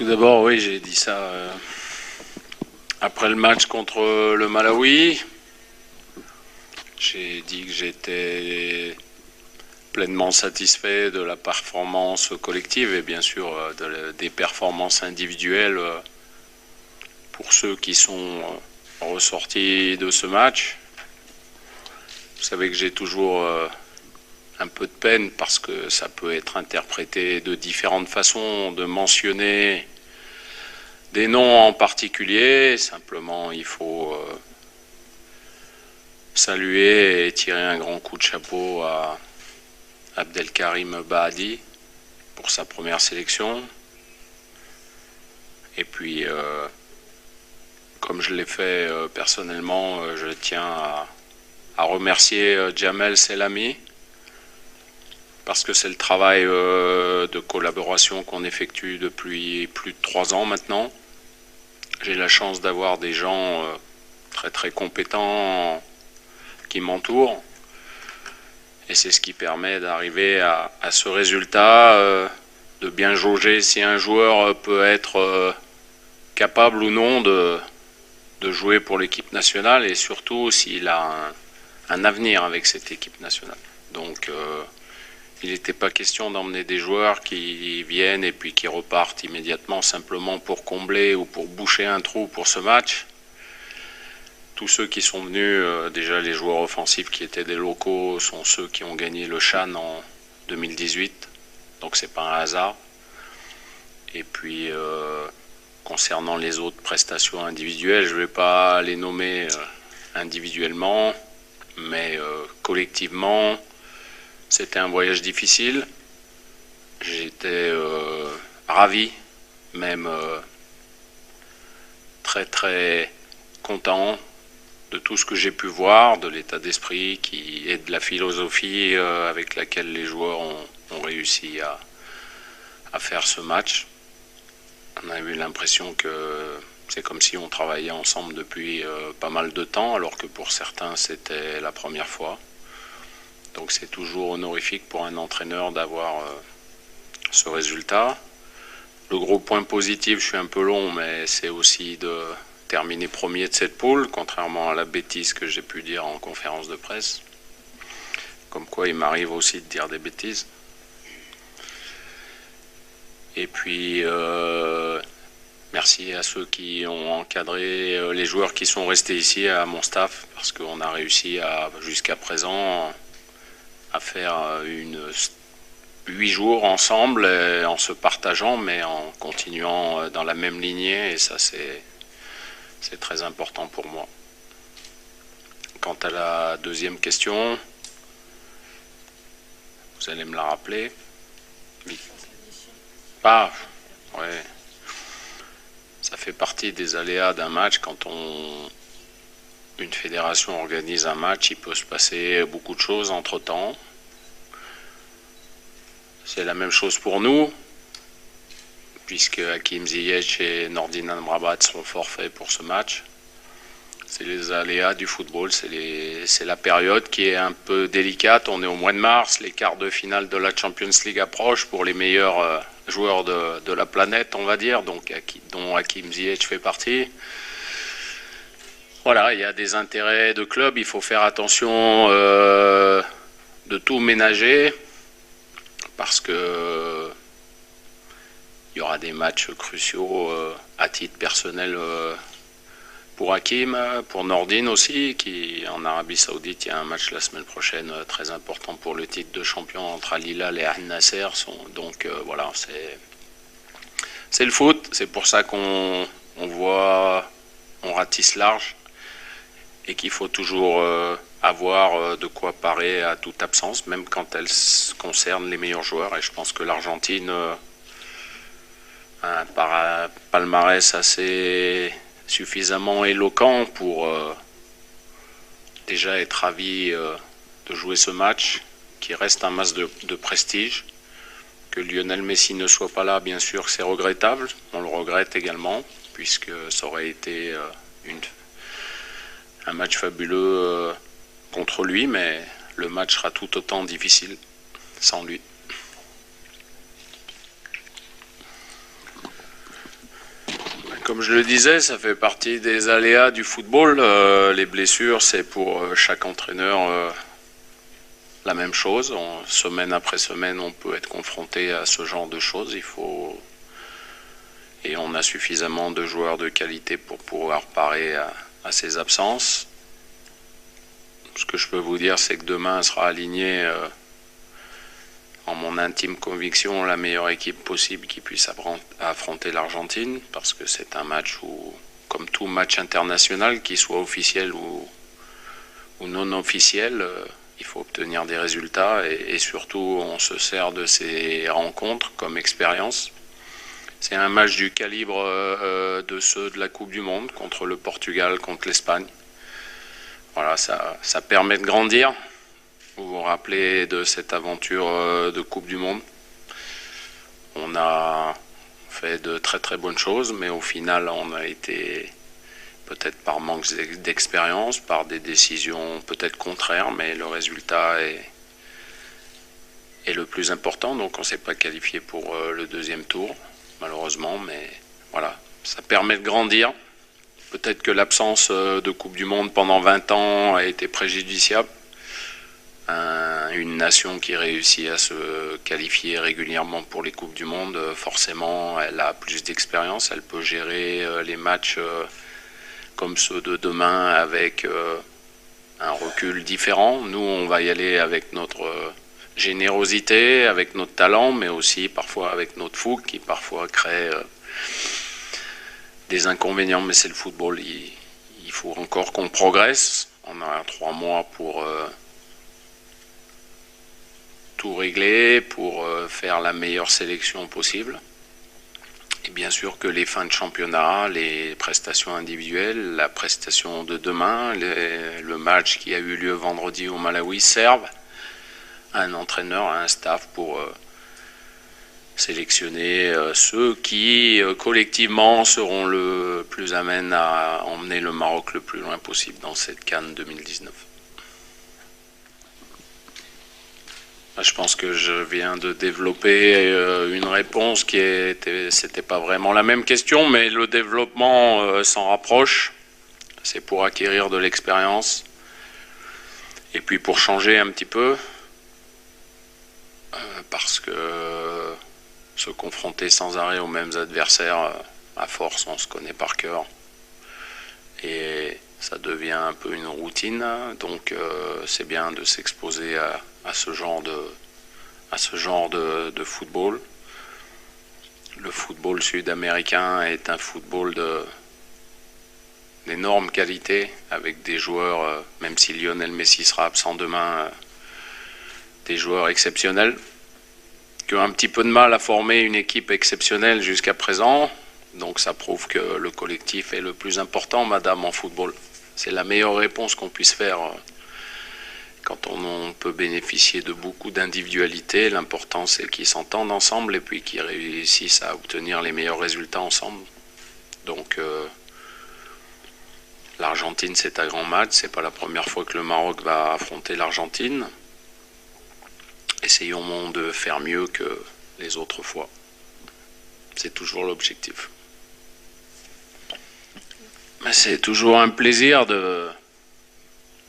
Tout d'abord, oui, j'ai dit ça après le match contre le Malawi. J'ai dit que j'étais pleinement satisfait de la performance collective et bien sûr des performances individuelles pour ceux qui sont ressortis de ce match. Vous savez que j'ai toujours un peu de peine parce que ça peut être interprété de différentes façons, de mentionner des noms en particulier. Simplement, il faut saluer et tirer un grand coup de chapeau à Abdelkarim Bahadi pour sa première sélection. Et puis, comme je l'ai fait personnellement, je tiens à remercier Jamel Selami parce que c'est le travail de collaboration qu'on effectue depuis plus de 3 ans maintenant. J'ai la chance d'avoir des gens très très compétents qui m'entourent et c'est ce qui permet d'arriver à ce résultat, de bien jauger si un joueur peut être capable ou non de jouer pour l'équipe nationale et surtout s'il a un avenir avec cette équipe nationale. Donc il n'était pas question d'emmener des joueurs qui viennent et puis qui repartent immédiatement simplement pour combler ou pour boucher un trou pour ce match. Tous ceux qui sont venus, déjà les joueurs offensifs qui étaient des locaux, sont ceux qui ont gagné le CHAN en 2018. Donc c'est pas un hasard. Et puis concernant les autres prestations individuelles, je ne vais pas les nommer individuellement, mais collectivement, c'était un voyage difficile. J'étais ravi, même très très content de tout ce que j'ai pu voir, de l'état d'esprit et de la philosophie avec laquelle les joueurs ont réussi à faire ce match. On a eu l'impression que c'est comme si on travaillait ensemble depuis pas mal de temps, alors que pour certains c'était la première fois. Donc c'est toujours honorifique pour un entraîneur d'avoir ce résultat. Le gros point positif, je suis un peu long, mais c'est aussi de terminer premier de cette poule, contrairement à la bêtise que j'ai pu dire en conférence de presse. Comme quoi il m'arrive aussi de dire des bêtises. Et puis merci à ceux qui ont encadré les joueurs qui sont restés ici, à mon staff, parce qu'on a réussi jusqu'à présent à faire 8 jours ensemble en se partageant mais en continuant dans la même lignée et ça c'est très important pour moi. Quant à la deuxième question, vous allez me la rappeler vite. Ah, ouais. Ça fait partie des aléas d'un match. Quand une fédération organise un match, il peut se passer beaucoup de choses entre-temps. C'est la même chose pour nous, puisque Hakim Ziyech et Nordin Amrabat seront forfaits pour ce match. C'est les aléas du football, c'est la période qui est un peu délicate. On est au mois de mars, les quarts de finale de la Champions League approchent pour les meilleurs joueurs de la planète, on va dire, dont Hakim Ziyech fait partie. Voilà, il y a des intérêts de club, il faut faire attention de tout ménager, parce que il y aura des matchs cruciaux à titre personnel pour Hakim, pour Nordin aussi, qui en Arabie Saoudite, il y a un match la semaine prochaine très important pour le titre de champion entre Al Hilal et Al Nasser. Donc voilà, c'est le foot, c'est pour ça qu'on ratisse large et qu'il faut toujours avoir de quoi parer à toute absence, même quand elle concerne les meilleurs joueurs. Et je pense que l'Argentine a un palmarès assez suffisamment éloquent pour déjà être ravi de jouer ce match, qui reste un match de prestige. Que Lionel Messi ne soit pas là, bien sûr, c'est regrettable. On le regrette également, puisque ça aurait été un match fabuleux contre lui, mais le match sera tout autant difficile sans lui. Comme je le disais, ça fait partie des aléas du football. Les blessures, c'est pour chaque entraîneur la même chose. Semaine après semaine, on peut être confronté à ce genre de choses. Et on a suffisamment de joueurs de qualité pour pouvoir parer à ces absences. Ce que je peux vous dire, c'est que demain sera aligné, en mon intime conviction, la meilleure équipe possible qui puisse affronter l'Argentine, parce que c'est un match où, comme tout match international, qu'il soit officiel ou non officiel, il faut obtenir des résultats et surtout on se sert de ces rencontres comme expérience. C'est un match du calibre de ceux de la Coupe du Monde, contre le Portugal, contre l'Espagne. Voilà, ça permet de grandir. Vous vous rappelez de cette aventure de Coupe du Monde. On a fait de très très bonnes choses, mais au final on a été, peut-être par manque d'expérience, par des décisions peut-être contraires, mais le résultat est le plus important. Donc on ne s'est pas qualifié pour le deuxième tour, malheureusement, mais voilà, ça permet de grandir. Peut-être que l'absence de Coupe du Monde pendant 20 ans a été préjudiciable. Une nation qui réussit à se qualifier régulièrement pour les Coupes du Monde, forcément, elle a plus d'expérience, elle peut gérer les matchs comme ceux de demain avec un recul différent. Nous, on va y aller avec notre générosité, avec notre talent, mais aussi parfois avec notre fougue qui parfois crée des inconvénients. Mais c'est le football, il faut encore qu'on progresse. On a 3 mois pour tout régler, pour faire la meilleure sélection possible. Et bien sûr que les fins de championnat, les prestations individuelles, la prestation de demain, le match qui a eu lieu vendredi au Malawi servent à un entraîneur, à un staff pour sélectionner ceux qui collectivement seront le plus amènes à emmener le Maroc le plus loin possible dans cette CAN 2019. Je pense que je viens de développer une réponse qui c'était pas vraiment la même question, mais le développement s'en rapproche. C'est pour acquérir de l'expérience et puis pour changer un petit peu, parce que se confronter sans arrêt aux mêmes adversaires, à force, on se connaît par cœur et ça devient un peu une routine. Donc c'est bien de s'exposer à ce genre de football. Le football sud-américain est un football d'énorme qualité, avec des joueurs, même si Lionel Messi sera absent demain, des joueurs exceptionnels, qui ont un petit peu de mal à former une équipe exceptionnelle jusqu'à présent. Donc ça prouve que le collectif est le plus important, madame, en football. C'est la meilleure réponse qu'on puisse faire. Quand on peut bénéficier de beaucoup d'individualité, l'important c'est qu'ils s'entendent ensemble et puis qu'ils réussissent à obtenir les meilleurs résultats ensemble. Donc l'Argentine, c'est un grand match, c'est pas la première fois que le Maroc va affronter l'Argentine. Essayons de faire mieux que les autres fois. C'est toujours l'objectif. Mais c'est toujours un plaisir de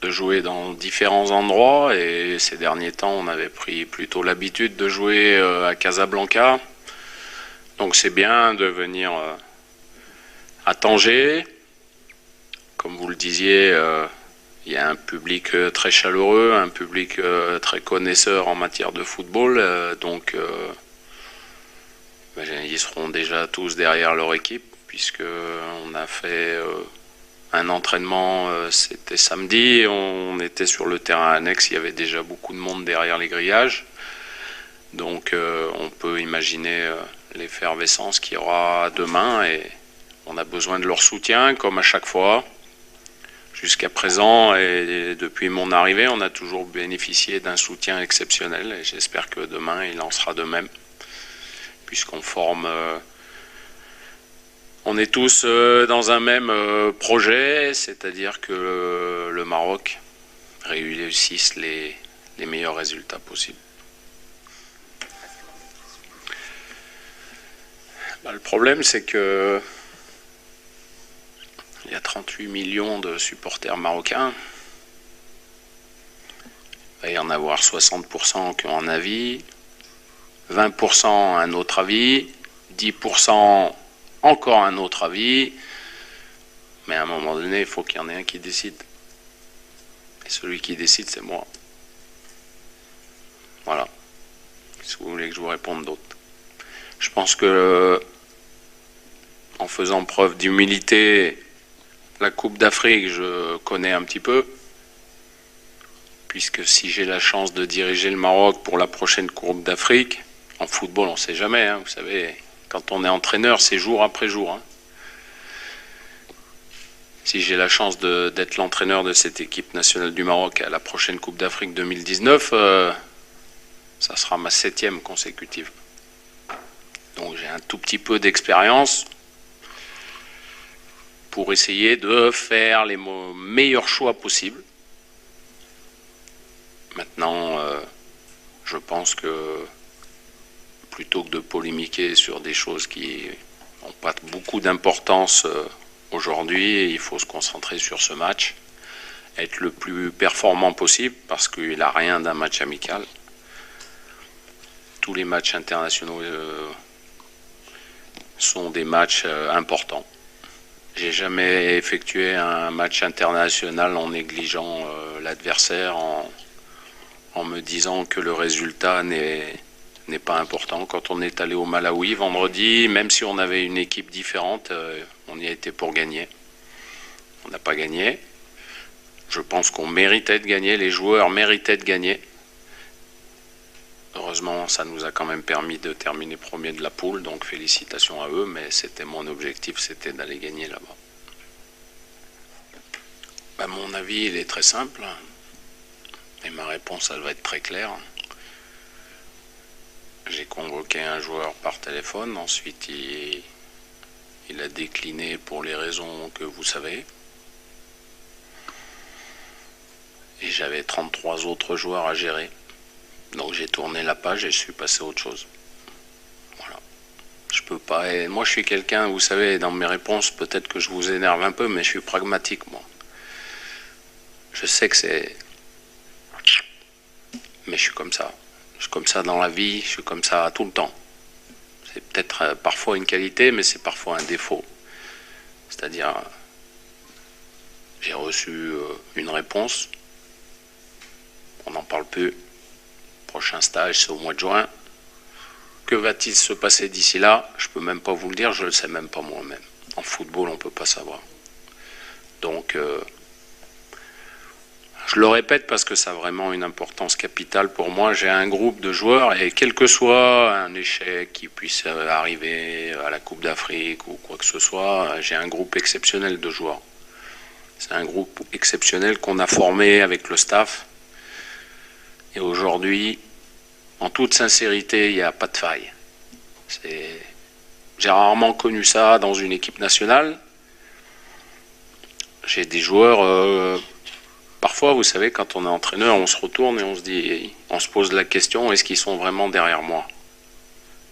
jouer dans différents endroits, et ces derniers temps on avait pris plutôt l'habitude de jouer à Casablanca, donc c'est bien de venir à Tanger. Comme vous le disiez, il y a un public très chaleureux, un public très connaisseur en matière de football, donc ils seront déjà tous derrière leur équipe, puisque on a fait un entraînement, c'était samedi, on était sur le terrain annexe, il y avait déjà beaucoup de monde derrière les grillages. Donc on peut imaginer l'effervescence qu'il y aura demain, et on a besoin de leur soutien comme à chaque fois. Jusqu'à présent, et depuis mon arrivée, on a toujours bénéficié d'un soutien exceptionnel, et j'espère que demain il en sera de même, puisqu'on forme... On est tous dans un même projet, c'est-à-dire que le Maroc réussisse les meilleurs résultats possibles. Le problème, c'est que Il y a 38 millions de supporters marocains. Il va y en avoir 60% qui ont un avis, 20% un autre avis, 10% encore un autre avis. Mais à un moment donné, il faut qu'il y en ait un qui décide. Et celui qui décide, c'est moi. Voilà. Si vous voulez que je vous réponde d'autres. Je pense que en faisant preuve d'humilité, la Coupe d'Afrique, je connais un petit peu. Puisque si j'ai la chance de diriger le Maroc pour la prochaine Coupe d'Afrique, en football, on ne sait jamais. Hein, vous savez, quand on est entraîneur, c'est jour après jour. Hein. Si j'ai la chance d'être l'entraîneur de cette équipe nationale du Maroc à la prochaine Coupe d'Afrique 2019, ça sera ma 7e consécutive. Donc j'ai un tout petit peu d'expérience pour essayer de faire les meilleurs choix possibles. Maintenant, je pense que plutôt que de polémiquer sur des choses qui n'ont pas beaucoup d'importance aujourd'hui, il faut se concentrer sur ce match, être le plus performant possible parce qu'il n'a rien d'un match amical. Tous les matchs internationaux sont des matchs importants. J'ai jamais effectué un match international en négligeant l'adversaire, en me disant que le résultat n'est pas important. Quand on est allé au Malawi vendredi, même si on avait une équipe différente, on y a été pour gagner. On n'a pas gagné. Je pense qu'on méritait de gagner, les joueurs méritaient de gagner. Heureusement, ça nous a quand même permis de terminer premier de la poule, donc félicitations à eux, mais c'était mon objectif, c'était d'aller gagner là-bas. À mon avis, il est très simple, et ma réponse, elle va être très claire. J'ai convoqué un joueur par téléphone, ensuite il a décliné pour les raisons que vous savez. Et j'avais 33 autres joueurs à gérer. Donc j'ai tourné la page et je suis passé à autre chose. Voilà. Je peux pas. Moi je suis quelqu'un, vous savez, dans mes réponses, peut-être que je vous énerve un peu, mais je suis pragmatique, moi. Je sais que c'est. Mais je suis comme ça. Je suis comme ça dans la vie, je suis comme ça tout le temps. C'est peut-être parfois une qualité, mais c'est parfois un défaut. C'est-à-dire, j'ai reçu une réponse, on n'en parle plus. Prochain stage, c'est au mois de juin. Que va-t-il se passer d'ici là? Je ne peux même pas vous le dire, je ne le sais même pas moi-même. En football, on ne peut pas savoir. Donc, je le répète parce que ça a vraiment une importance capitale pour moi. J'ai un groupe de joueurs et quel que soit un échec qui puisse arriver à la Coupe d'Afrique ou quoi que ce soit, j'ai un groupe exceptionnel de joueurs. C'est un groupe exceptionnel qu'on a formé avec le staff. Et aujourd'hui, en toute sincérité, il n'y a pas de faille. J'ai rarement connu ça dans une équipe nationale. J'ai des joueurs... Parfois, vous savez, quand on est entraîneur, on se retourne et on se dit, on se pose la question, est-ce qu'ils sont vraiment derrière moi?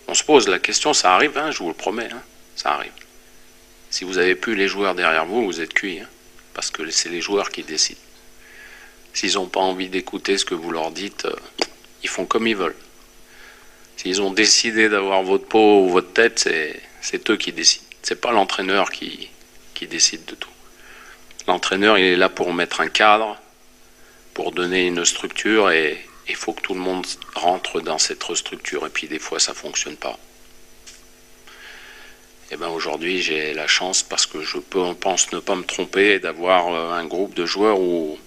On se pose la question, ça arrive, hein, je vous le promets, hein, ça arrive. Si vous n'avez plus les joueurs derrière vous, vous êtes cuit, hein, parce que c'est les joueurs qui décident. S'ils n'ont pas envie d'écouter ce que vous leur dites, ils font comme ils veulent. S'ils ont décidé d'avoir votre peau ou votre tête, c'est eux qui décident. C'est pas l'entraîneur qui décide de tout. L'entraîneur, il est là pour mettre un cadre, pour donner une structure, et il faut que tout le monde rentre dans cette structure. Et puis des fois, ça fonctionne pas. Et bien aujourd'hui, j'ai la chance, parce que je pense ne pas me tromper, d'avoir un groupe de joueurs où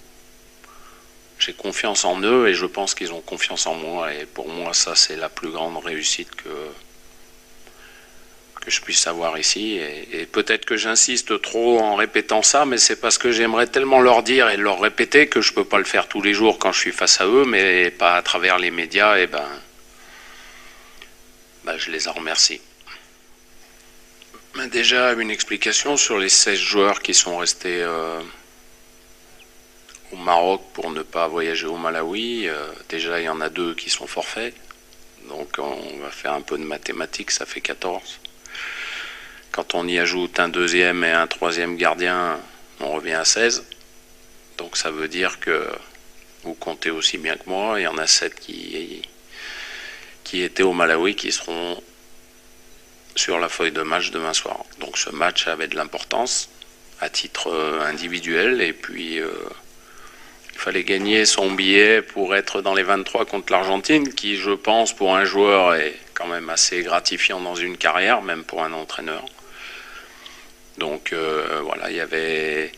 j'ai confiance en eux et je pense qu'ils ont confiance en moi. Et pour moi, ça, c'est la plus grande réussite que je puisse avoir ici. Et peut-être que j'insiste trop en répétant ça, mais c'est parce que j'aimerais tellement leur dire et leur répéter que je ne peux pas le faire tous les jours quand je suis face à eux, mais pas à travers les médias. Et je les en remercie. Déjà, une explication sur les 16 joueurs qui sont restés au Maroc pour ne pas voyager au Malawi. Déjà, il y en a 2 qui sont forfaits. Donc, on va faire un peu de mathématiques, ça fait 14. Quand on y ajoute un deuxième et un troisième gardien, on revient à 16. Donc ça veut dire que vous comptez aussi bien que moi, il y en a 7 qui étaient au Malawi qui seront sur la feuille de match demain soir. Donc ce match avait de l'importance à titre individuel et puis il fallait gagner son billet pour être dans les 23 contre l'Argentine qui, je pense, pour un joueur est quand même assez gratifiant dans une carrière, même pour un entraîneur. Donc voilà, il y avait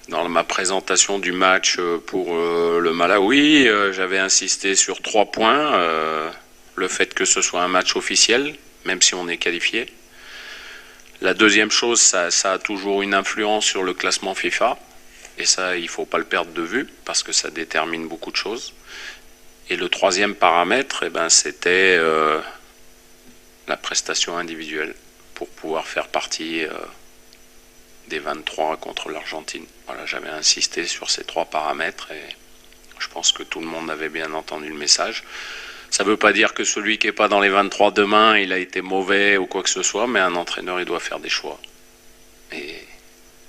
dans ma présentation du match pour le Malawi, j'avais insisté sur 3 points. Le fait que ce soit un match officiel, même si on est qualifié. La deuxième chose, ça a toujours une influence sur le classement FIFA. Et ça, il ne faut pas le perdre de vue, parce que ça détermine beaucoup de choses. Et le troisième paramètre, eh ben, c'était la prestation individuelle, pour pouvoir faire partie des 23 contre l'Argentine. Voilà, j'avais insisté sur ces 3 paramètres, et je pense que tout le monde avait bien entendu le message. Ça ne veut pas dire que celui qui n'est pas dans les 23 demain, il a été mauvais ou quoi que ce soit, mais un entraîneur, il doit faire des choix. Et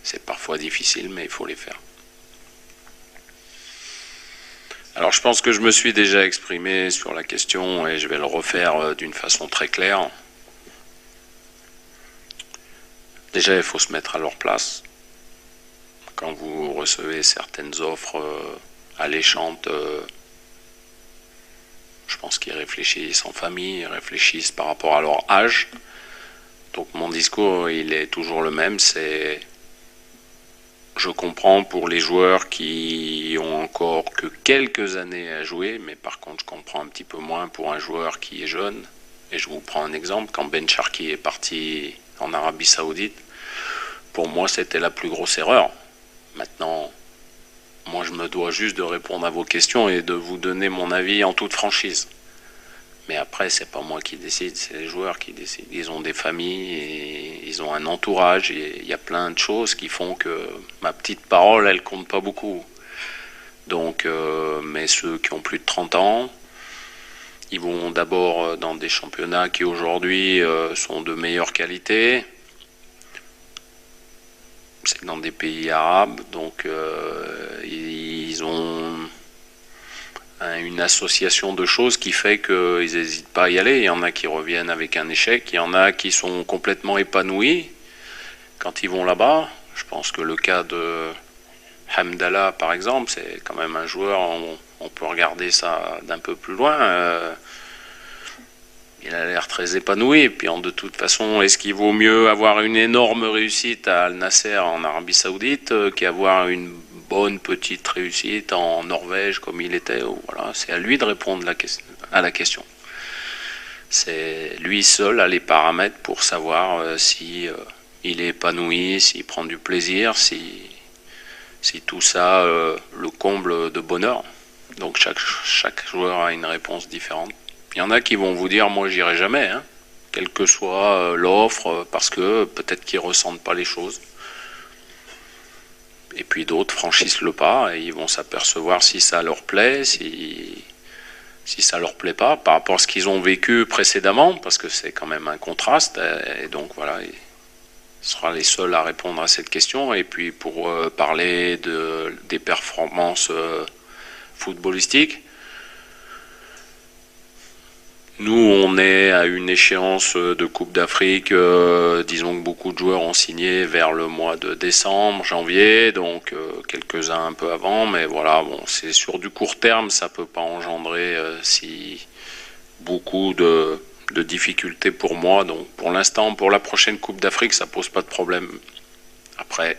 c'est parfois difficile, mais il faut les faire. Alors je pense que je me suis déjà exprimé sur la question et je vais le refaire d'une façon très claire. Déjà, il faut se mettre à leur place. Quand vous recevez certaines offres alléchantes, je pense qu'ils réfléchissent en famille, ils réfléchissent par rapport à leur âge. Donc mon discours, il est toujours le même, c'est... Je comprends pour les joueurs qui ont encore que quelques années à jouer, mais par contre je comprends un petit peu moins pour un joueur qui est jeune. Et je vous prends un exemple, quand Ben Sharkey est parti en Arabie Saoudite, pour moi c'était la plus grosse erreur. Maintenant, moi je me dois juste de répondre à vos questions et de vous donner mon avis en toute franchise. Mais après, c'est pas moi qui décide, c'est les joueurs qui décident. Ils ont des familles, et ils ont un entourage, et il y a plein de choses qui font que ma petite parole, elle compte pas beaucoup. Donc, mais ceux qui ont plus de 30 ans, ils vont d'abord dans des championnats qui aujourd'hui sont de meilleure qualité. C'est dans des pays arabes, donc ils ont une association de choses qui fait qu'ils n'hésitent pas à y aller. Il y en a qui reviennent avec un échec, il y en a qui sont complètement épanouis quand ils vont là-bas. Je pense que le cas de Hamdallah, par exemple, c'est quand même un joueur, on peut regarder ça d'un peu plus loin. Il a l'air très épanoui. Et puis de toute façon, est-ce qu'il vaut mieux avoir une énorme réussite à Al Nasser en Arabie Saoudite qu'avoir une bonne petite réussite en Norvège comme il était? Voilà, c'est à lui de répondre à la question. C'est lui seul a les paramètres pour savoir si il est épanoui, s'il prend du plaisir, si tout ça le comble de bonheur. Donc chaque joueur a une réponse différente. Il y en a qui vont vous dire, moi j'irai jamais, hein, quelle que soit l'offre, parce que peut-être qu'ils ressentent pas les choses. Et puis d'autres franchissent le pas et ils vont s'apercevoir si ça leur plaît, si ça leur plaît pas, par rapport à ce qu'ils ont vécu précédemment, parce que c'est quand même un contraste. Et donc voilà, il sera les seuls à répondre à cette question. Et puis pour parler des performances footballistiques, nous, on est à une échéance de Coupe d'Afrique. Disons que beaucoup de joueurs ont signé vers le mois de décembre, janvier, donc quelques-uns un peu avant. Mais voilà, bon, c'est sur du court terme, ça peut pas engendrer si beaucoup de difficultés pour moi. Donc pour l'instant, pour la prochaine Coupe d'Afrique, ça pose pas de problème. Après,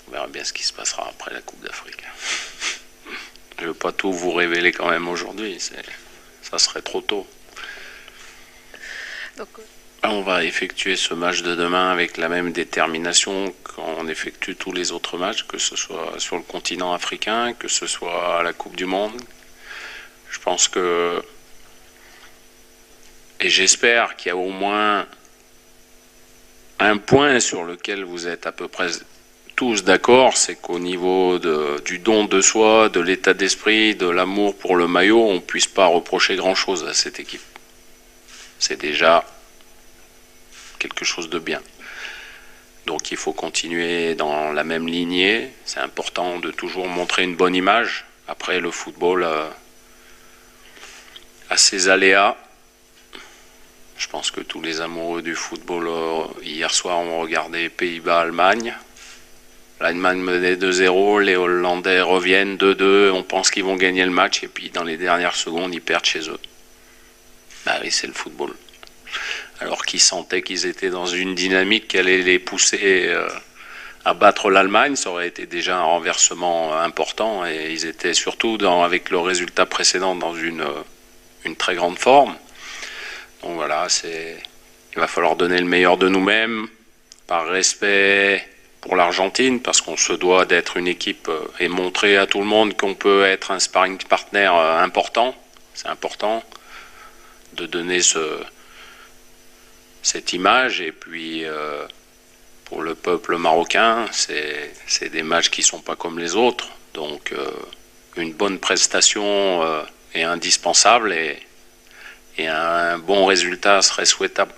on verra bien ce qui se passera après la Coupe d'Afrique. Je ne veux pas tout vous révéler quand même aujourd'hui. Ça serait trop tôt. Donc, on va effectuer ce match de demain avec la même détermination qu'on effectue tous les autres matchs, que ce soit sur le continent africain, que ce soit à la Coupe du Monde. Je pense que, et j'espère qu'il y a au moins un point sur lequel vous êtes à peu près tous d'accord, c'est qu'au niveau du don de soi, de l'état d'esprit, de l'amour pour le maillot, on ne puisse pas reprocher grand-chose à cette équipe. C'est déjà quelque chose de bien. Donc il faut continuer dans la même lignée. C'est important de toujours montrer une bonne image. Après, le football a ses aléas. Je pense que tous les amoureux du football, hier soir, ont regardé Pays-Bas-Allemagne. L'Allemagne menait 2-0, les Hollandais reviennent 2-2, on pense qu'ils vont gagner le match, et puis dans les dernières secondes, ils perdent chez eux. Bah oui, c'est le football. Alors qu'ils sentaient qu'ils étaient dans une dynamique qui allait les pousser à battre l'Allemagne, ça aurait été déjà un renversement important, et ils étaient surtout, avec le résultat précédent, dans une très grande forme. Donc voilà, il va falloir donner le meilleur de nous-mêmes, par respect pour l'Argentine, parce qu'on se doit d'être une équipe et montrer à tout le monde qu'on peut être un sparring partner important. C'est important de donner cette image. Et puis pour le peuple marocain, c'est des matchs qui ne sont pas comme les autres. Donc une bonne prestation est indispensable, et un bon résultat serait souhaitable.